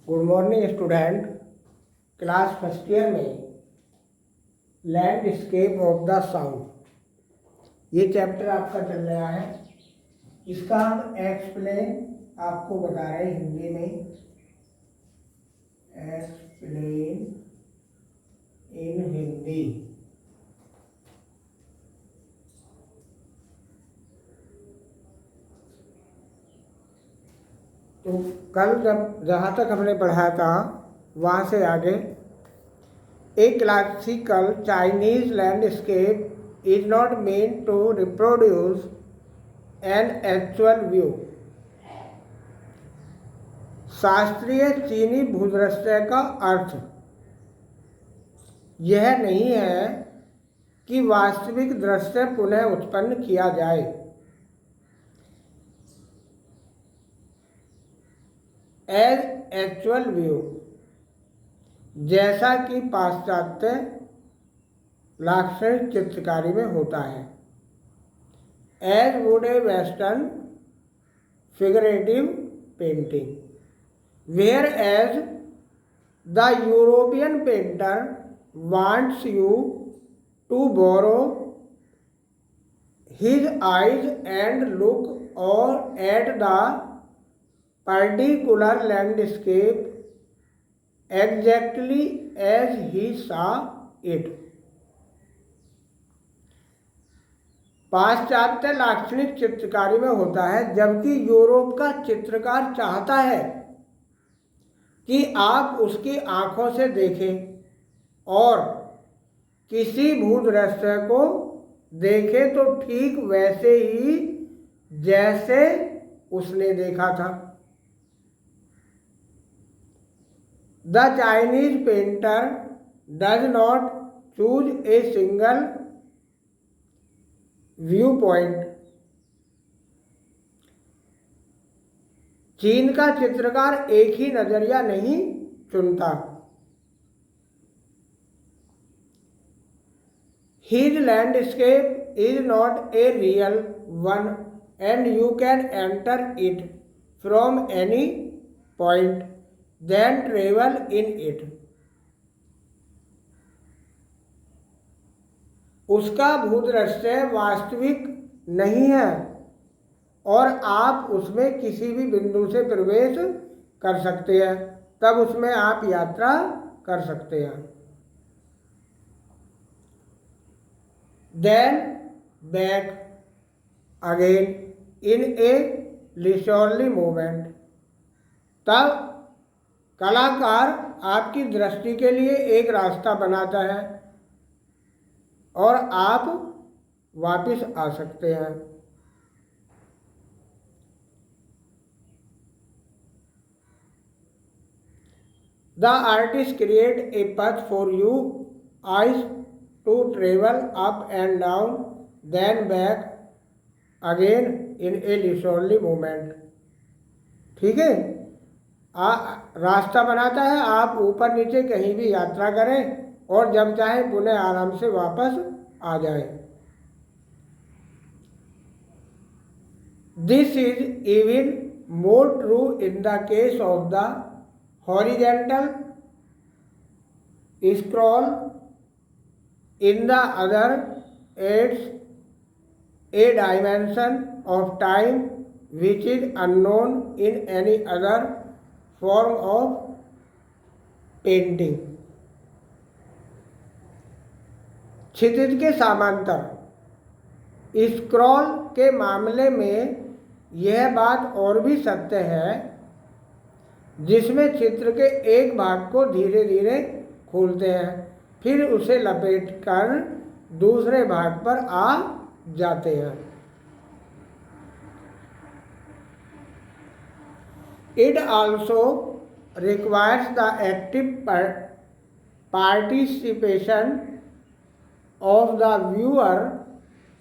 Good morning student. Class first year में landscape of the south ये chapter आपका चल रहा है। इसका हम एक्सप्लेन आपको बता रहे हैं हिंदी में। Explain in Hindi. तो कल जहाँ तक हमने पढ़ा था वहाँ से आगे, a classical Chinese landscape is not meant to reproduce an actual view. शास्त्रीय चीनी भूदृश्य का अर्थ यह नहीं है कि वास्तविक दृश्य पुनः उत्पन्न किया जाए। एज एक्चुअल व्यू, जैसा कि पाश्चात्य लाक्षणिक चित्रकारी में होता है। As would a western figurative painting, whereas the European painter wants you to borrow his eyes and look or at the particular landscape exactly as he saw it। पाश्चात्य लाक्षणिक चित्रकारी में होता है, जबकि यूरोप का चित्रकार चाहता है कि आप उसकी आंखों से देखें और किसी भूदृश्य को देखें तो ठीक वैसे ही जैसे उसने देखा था। The Chinese painter does not choose a single view point. चीन का चित्रकार एक ही नजरिया नहीं चुनता। His landscape is not a real one and you can enter it from any point, then travel in it। उसका भूदृश्य वास्तविक नहीं है और आप उसमें किसी भी बिंदु से प्रवेश कर सकते हैं, तब उसमें आप यात्रा कर सकते हैं। Then back again in a leisurely movement। तब कलाकार आपकी दृष्टि के लिए एक रास्ता बनाता है और आप वापस आ सकते हैं। The artist create a path for you eyes to travel up and down, then back again in a leisurely movement। ठीक है, रास्ता बनाता है, आप ऊपर नीचे कहीं भी यात्रा करें और जब चाहें पुनः आराम से वापस आ जाएं। This is even more true in the case of the horizontal scroll. In the other, adds a dimension of time which is unknown in any other form of painting। क्षितिज के समांतर स्क्रॉल के मामले में यह बात और भी सत्य है, जिसमें चित्र के एक भाग को धीरे धीरे खोलते हैं, फिर उसे लपेटकर दूसरे भाग पर आ जाते हैं। It also requires the active participation of the viewer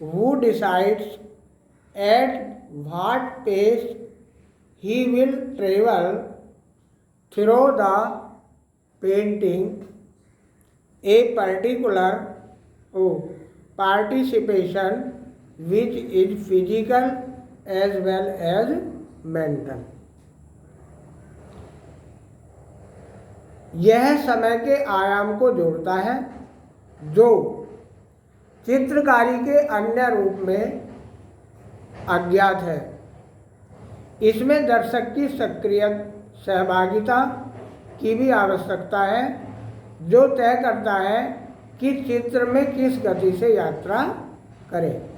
who decides at what pace he will travel through the painting. A particular participation which is physical as well as mental। यह समय के आयाम को जोड़ता है जो चित्रकारी के अन्य रूप में अज्ञात है। इसमें दर्शक की सक्रिय सहभागिता की भी आवश्यकता है, जो तय करता है कि चित्र में किस गति से यात्रा करें।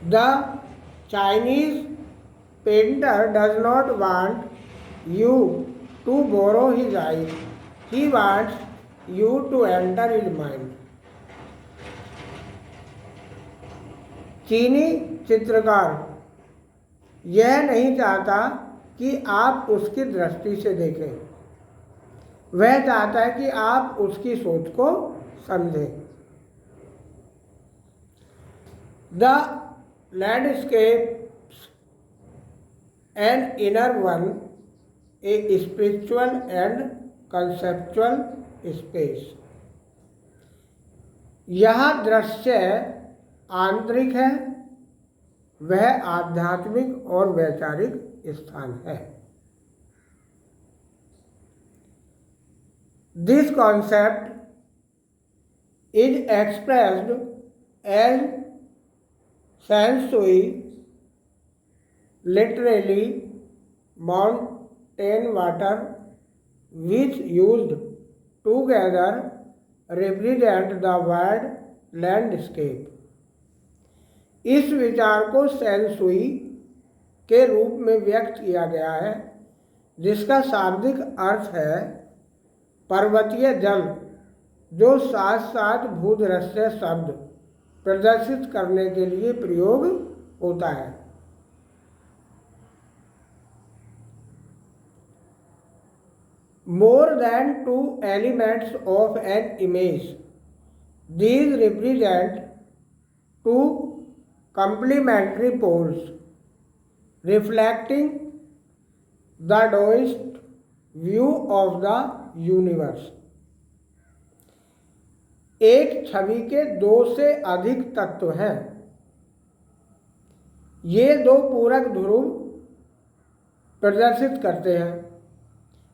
The Chinese painter does not want you to borrow his eyes. He wants you to enter his mind. चीनी चित्रकार यह नहीं चाहता कि आप उसकी दृष्टि से देखें, वह चाहता है कि आप उसकी सोच को समझें। The landscapes an inner one, a spiritual and conceptual space. यह दृश्य आंतरिक है, वह आध्यात्मिक और वैचारिक स्थान है। This concept is expressed as shen shui, literally mountain water, which used together represent the word landscape. इस विचार को शेन सुई के रूप में व्यक्त किया गया है, जिसका शाब्दिक अर्थ है पर्वतीय जल, जो साथ साथ भूदृश्य शब्द प्रदर्शित करने के लिए प्रयोग होता है। More than two elements of an image, these represent two complementary poles, reflecting the Taoist view of the universe. एक छवि के दो से अधिक तत्व हैं। ये दो पूरक ध्रुव प्रदर्शित करते हैं।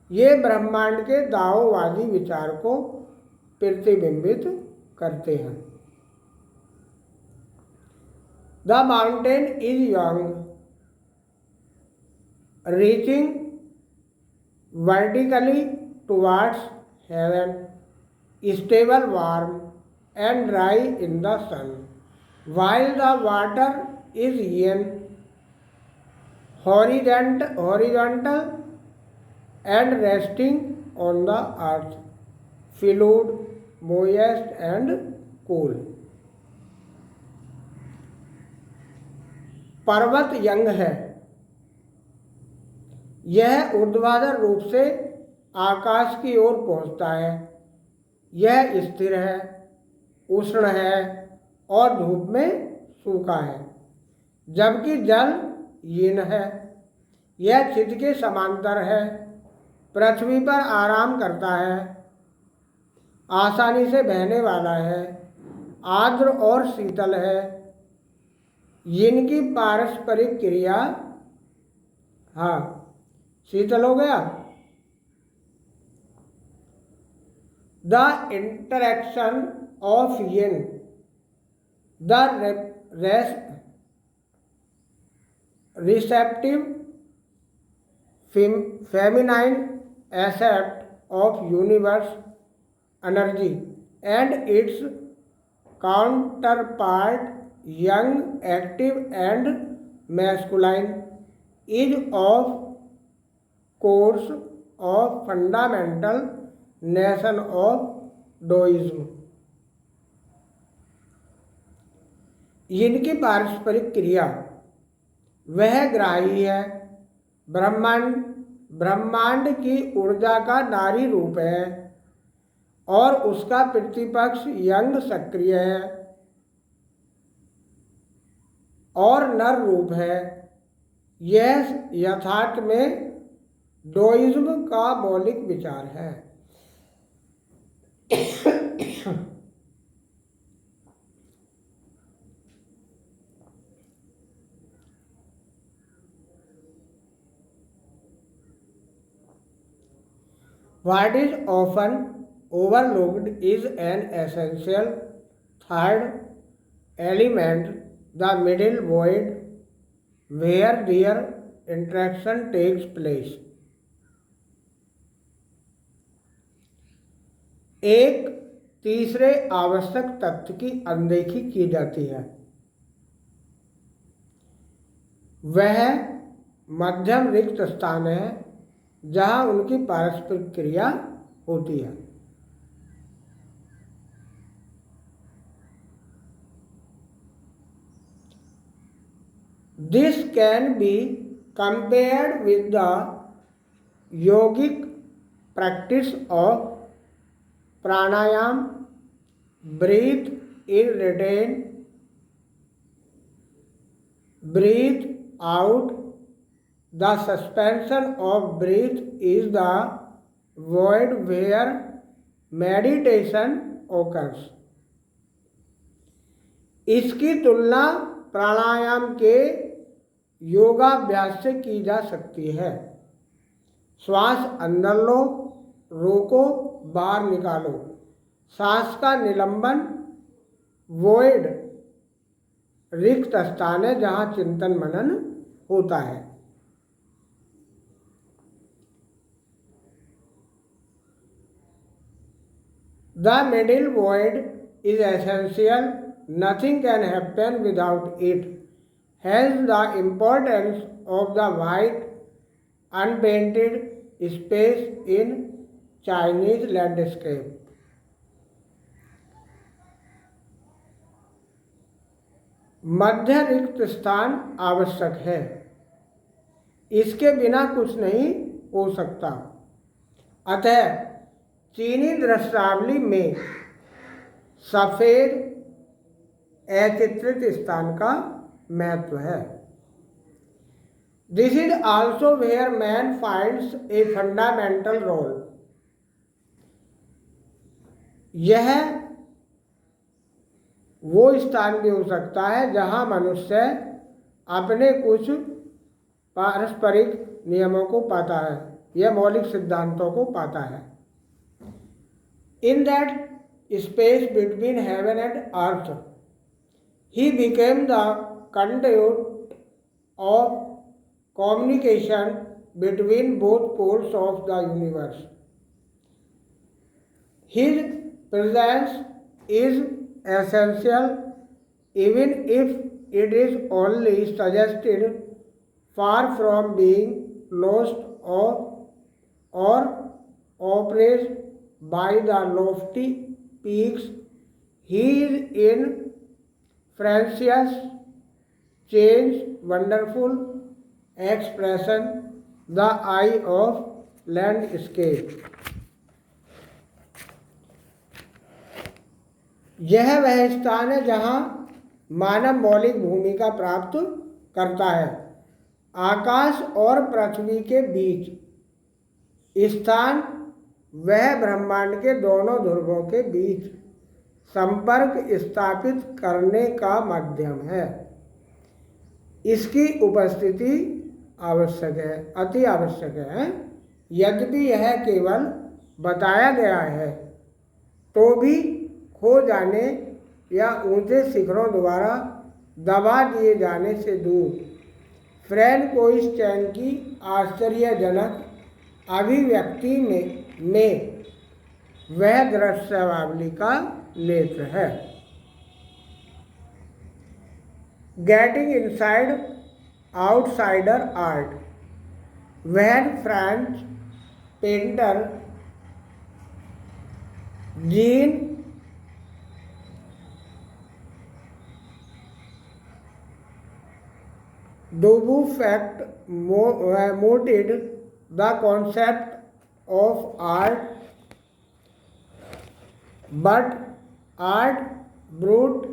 ये ब्रह्मांड के दाओवादी विचार को प्रतिबिंबित करते हैं। The mountain is young, reaching vertically towards heaven, stable, warm, and dry in the sun, while the water is yin, horizontal and resting on the earth, fluid, moist, and cool. पर्वत यंग है, यह ऊर्ध्वाधर रूप से आकाश की ओर पहुंचता है। यह स्थिर है, उष्ण है और धूप में सूखा है, जबकि जल यीन है। यह क्षितिज के समांतर है, पृथ्वी पर आराम करता है, आसानी से बहने वाला है, आर्द्र और शीतल है। यिन की पारस्परिक क्रिया, हाँ शीतल हो गया। The interaction of yin, the receptive feminine aspect of universe energy and it's counterpart young, active and masculine, is of course of fundamental nation of Taoism. इनकी पारस्परिक क्रिया वह ग्राही है। ब्रह्मांड की ऊर्जा का नारी रूप है और उसका प्रतिपक्ष यंग सक्रिय है और नर रूप है। यह यथार्थ में डोइज्म का मौलिक विचार है। What is often overlooked is an essential third element, the middle void, where their interaction takes place. एक तीसरे आवश्यक तत्व की अनदेखी की जाती है, वह मध्यम रिक्त स्थान है जहां उनकी पारस्परिक क्रिया होती है। This can be compared with the yogic practice of pranayam, breathe in, retain, breathe out. The suspension of breath is the void where meditation occurs. इसकी तुलना प्राणायाम के योगाभ्यास से की जा सकती है। श्वास अंदर लो, रोको, बाहर निकालो। सांस का निलंबन वोइड रिक्त स्थान है जहाँ चिंतन मनन होता है। The middle void is essential. Nothing can happen without it. Hence the importance of the white unpainted space in Chinese landscape. मध्य रिक्त स्थान आवश्यक है, इसके बिना कुछ नहीं हो सकता। अतः चीनी दृश्यावली में सफ़ेद अचित्रित स्थान का महत्व है। This is also where man finds a fundamental role. यह वो स्थान भी हो सकता है जहाँ मनुष्य अपने कुछ पारस्परिक नियमों को पाता है या मौलिक सिद्धांतों को पाता है। In that space between heaven and earth, he became the conduit of communication between both poles of the universe. His presence is essential, even if it is only suggested, far from being lost or oppressed by the lofty peaks. He is in Francis Change wonderful expression, the eye of landscape. यह वह स्थान है जहाँ मानव मौलिक भूमिका प्राप्त करता है। आकाश और पृथ्वी के बीच स्थान वह ब्रह्मांड के दोनों ध्रुवों के बीच संपर्क स्थापित करने का माध्यम है। इसकी उपस्थिति आवश्यक है, अति आवश्यक है। यद्यपि यह केवल बताया गया है तो भी खो जाने या ऊंचे शिखरों द्वारा दबा दिए जाने से दूर फ्रैंकोइस चैन की आश्चर्यजनक अभिव्यक्ति में वह दृश्यावली का नेत्र है। Getting inside outsider art. When French painter gene Dubuffet mooted the concept of art, but art brought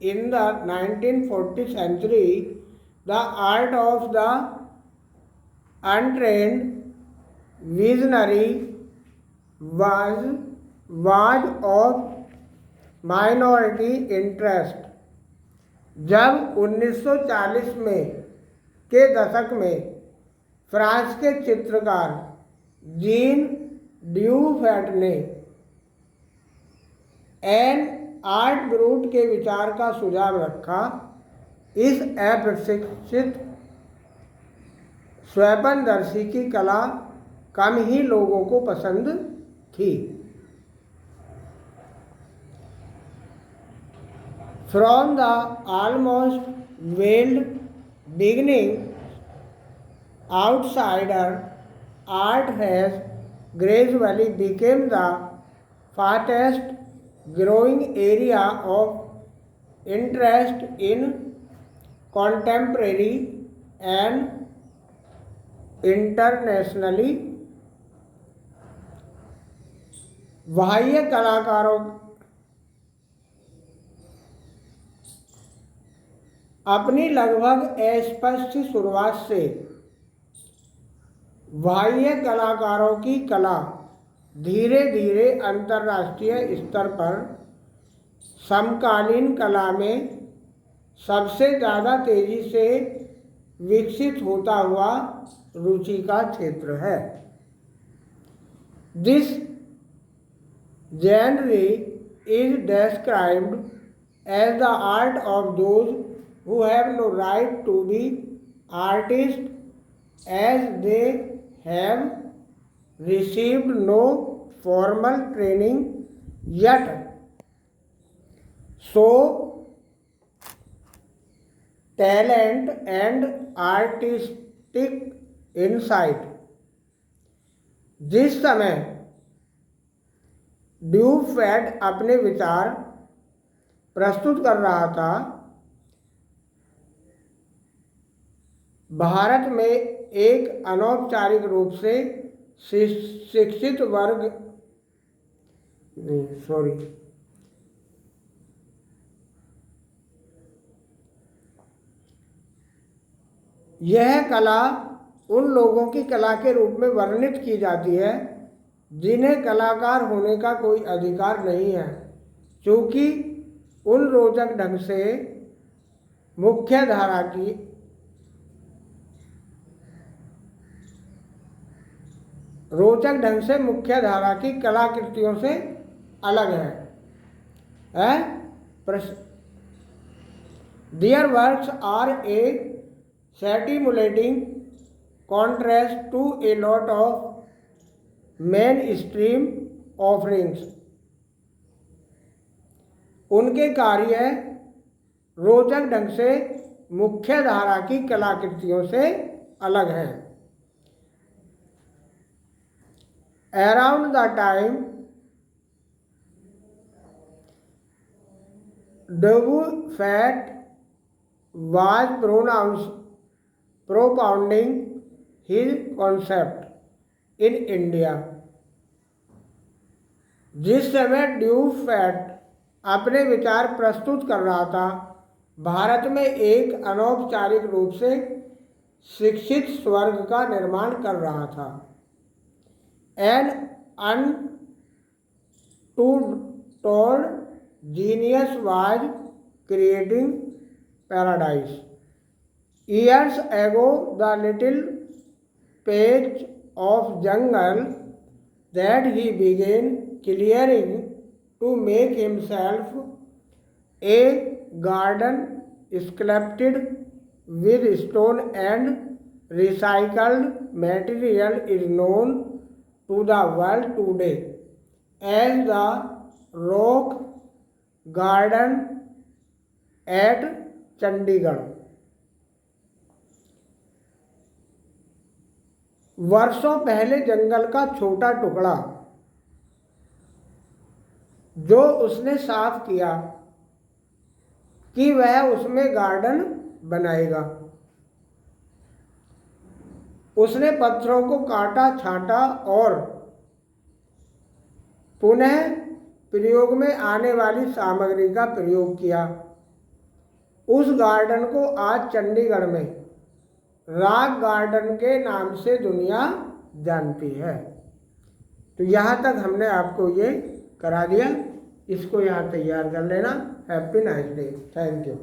in the 1940th century the art of the untrained visionary was of minority interest. जब 1940 के दशक में France के चित्रकार gene ड्यूफेट ने an art brute के विचार का सुझाव रखा। इस अप्रशिक्षित स्वप्नदर्शी की कला कम ही लोगों को पसंद थी। From the almost weld beginning, outsider art has gradually become the fastest growing area of interest in contemporary and internationally बाह्य कलाकारों अपनी लगभग अस्पष्ट शुरुआत से बाह्य कलाकारों की कला धीरे धीरे अंतर्राष्ट्रीय स्तर पर समकालीन कला में सबसे ज़्यादा तेजी से विकसित होता हुआ रुचि का क्षेत्र है। This genre is described as the art of those who have no right to be artists, as they have received no formal training yet so talent and artistic insight। जिस समय ड्यूफेट अपने विचार प्रस्तुत कर रहा था, भारत में एक अनौपचारिक रूप से शिक्षित वर्ग यह कला उन लोगों की कला के रूप में वर्णित की जाती है जिन्हें कलाकार होने का कोई अधिकार नहीं है, क्योंकि उन रोचक ढंग से मुख्य धारा की कलाकृतियों से अलग है। Their works are a stimulating contrast to a lot of mainstream offerings। उनके कार्य रोचक ढंग से मुख्य धारा की कलाकृतियों से अलग हैं। Around the time Dufat was propounding his concept in India। जिस समय ड्यूफेट अपने विचार प्रस्तुत कर रहा था, भारत में एक अनौपचारिक रूप से शिक्षित स्वर्ग का निर्माण कर रहा था। An untold genius was creating paradise। Years ago, the little patch of jungle that he began clearing to make himself a garden sculpted with stone and recycled material is known to the world today as the Rock Garden at Chandigarh. वर्षों पहले जंगल का छोटा टुकड़ा जो उसने साफ किया कि वह उसमें गार्डन बनाएगा। उसने पत्थरों को काटा छांटा और पुनः प्रयोग में आने वाली सामग्री का प्रयोग किया। उस गार्डन को आज चंडीगढ़ में रॉक गार्डन के नाम से दुनिया जानती है। तो यहाँ तक हमने आपको ये करा दिया, इसको यहाँ तैयार कर लेना। Happy nice day. Thank you.